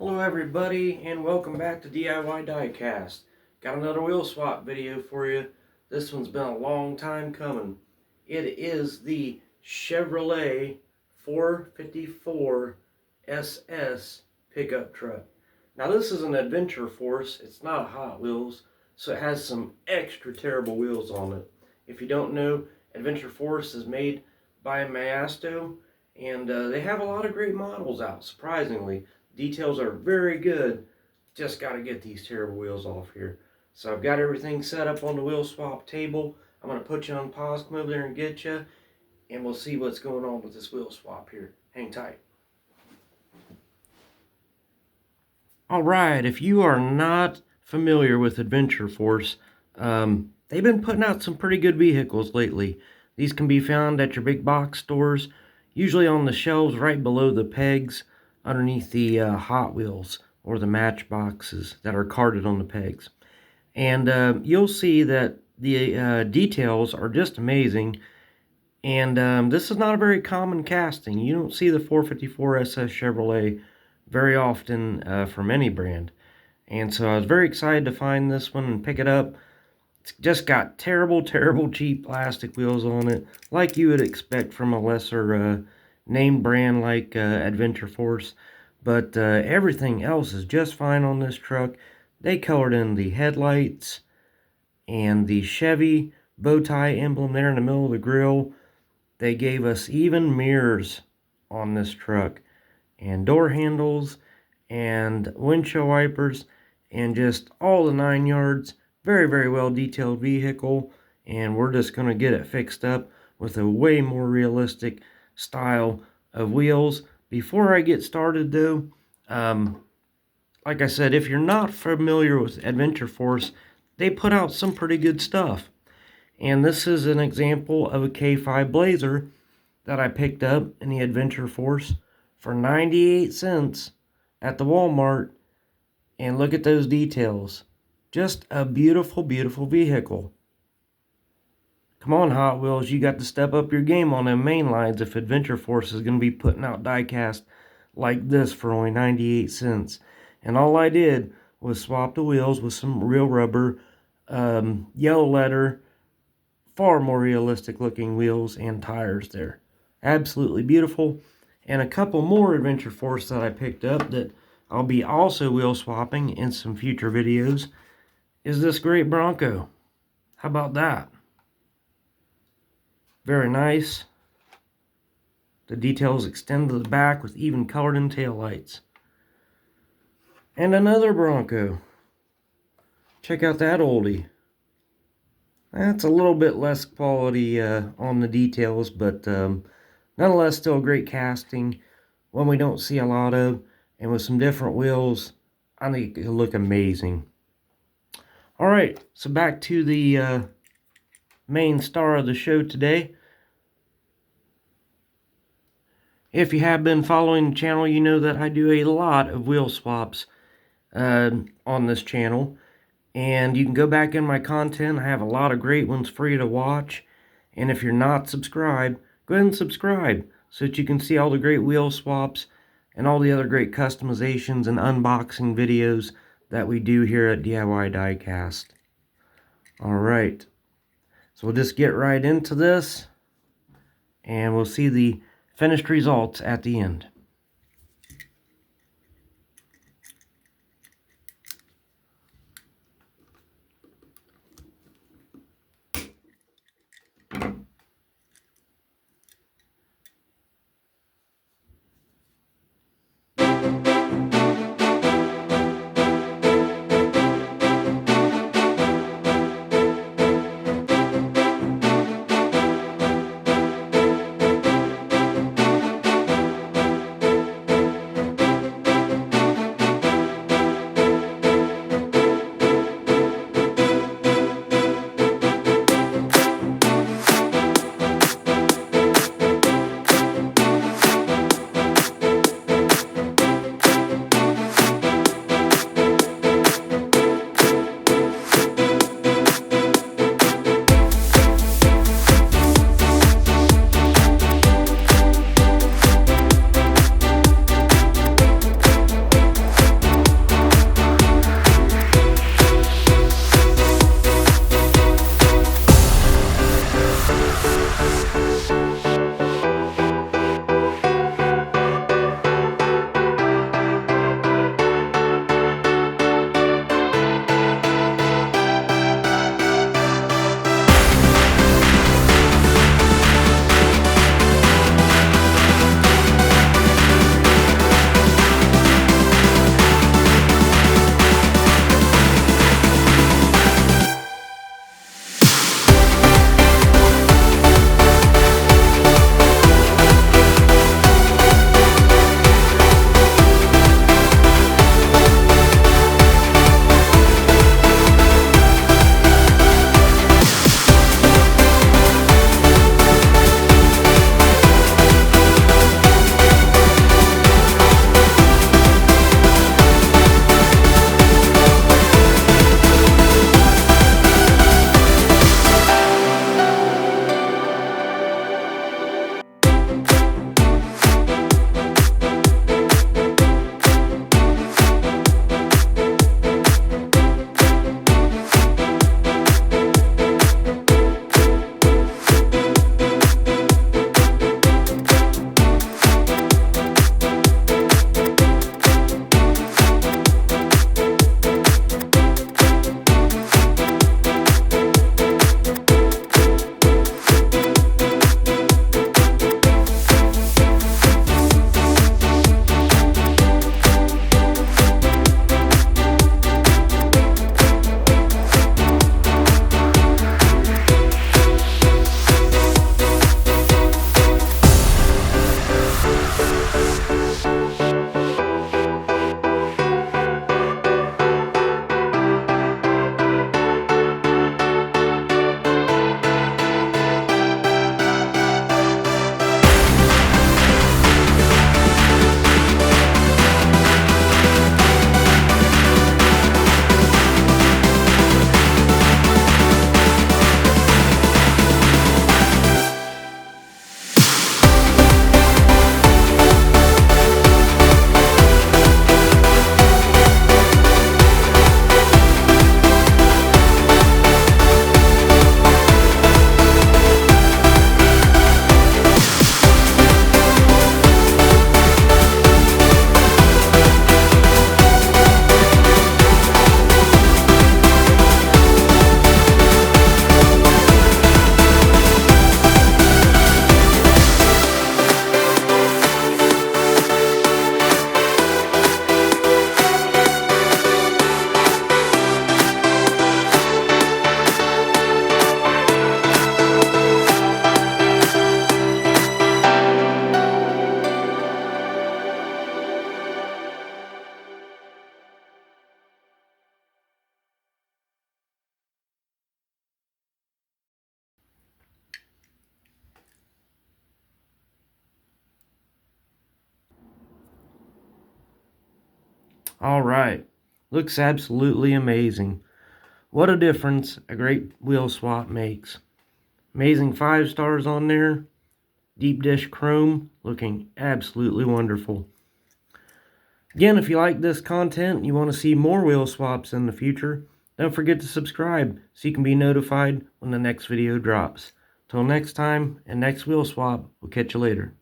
Hello everybody and welcome back to DIY Diecast. Got another wheel swap video for you. This one's been a long time coming. It is the Chevrolet 454 SS pickup truck. Now this is an Adventure Force, it's not a Hot Wheels, so it has some extra terrible wheels on it. If you don't know, Adventure Force is made by Masto, and they have a lot of great models out, surprisingly. Details are very good. Just got to get these terrible wheels off here. So I've got everything set up on the wheel swap table. I'm going to put you on pause, come over there and get you, and we'll see what's going on with this wheel swap here. Hang tight. Alright, if you are not familiar with Adventure Force, they've been putting out some pretty good vehicles lately. These can be found at your big box stores, usually on the shelves right below the pegs, underneath the Hot Wheels or the matchboxes that are carded on the pegs. And you'll see that the details are just amazing. And this is not a very common casting. You don't see the 454 SS Chevrolet very often from any brand. And so I was very excited to find this one and pick it up. It's just got terrible cheap plastic wheels on it, like you would expect from a lesser name brand like Adventure Force. But everything else is just fine on this truck. They colored in the headlights and the Chevy bow tie emblem there in the middle of the grill. They gave us even mirrors on this truck, and door handles, and windshield wipers, and just all the 9 yards. Very well detailed vehicle, and we're just going to get it fixed up with a way more realistic style of wheels. Before I get started though, like I said, if you're not familiar with Adventure Force, they put out some pretty good stuff. And this is an example of a K5 Blazer that I picked up in the Adventure Force for 98 cents at the Walmart. And look at those details. Just a beautiful vehicle. Come on, Hot Wheels, you got to step up your game on them main lines if Adventure Force is going to be putting out diecast like this for only 98 cents. And all I did was swap the wheels with some real rubber, yellow leather, far more realistic looking wheels and tires there. Absolutely beautiful. And a couple more Adventure Force that I picked up that I'll be also wheel swapping in some future videos is this great Bronco. How about that? Very nice. The details extend to the back with even colored in taillights. And another Bronco. Check out that oldie. That's a little bit less quality on the details, but nonetheless still great casting. One we don't see a lot of, and with some different wheels, I think it'll look amazing. Alright, so back to the main star of the show today. If you have been following the channel, you know that I do a lot of wheel swaps on this channel. And you can go back in my content. I have a lot of great ones for you to watch. And if you're not subscribed, go ahead and subscribe so that you can see all the great wheel swaps and all the other great customizations and unboxing videos that we do here at DIY Diecast. Alright, so we'll just get right into this, and we'll see the finished results at the end. Alright, looks absolutely amazing. What a difference a great wheel swap makes. Amazing 5 stars on there. Deep dish chrome, looking absolutely wonderful. Again, if you like this content and you want to see more wheel swaps in the future, don't forget to subscribe so you can be notified when the next video drops. Till next time and next wheel swap, we'll catch you later.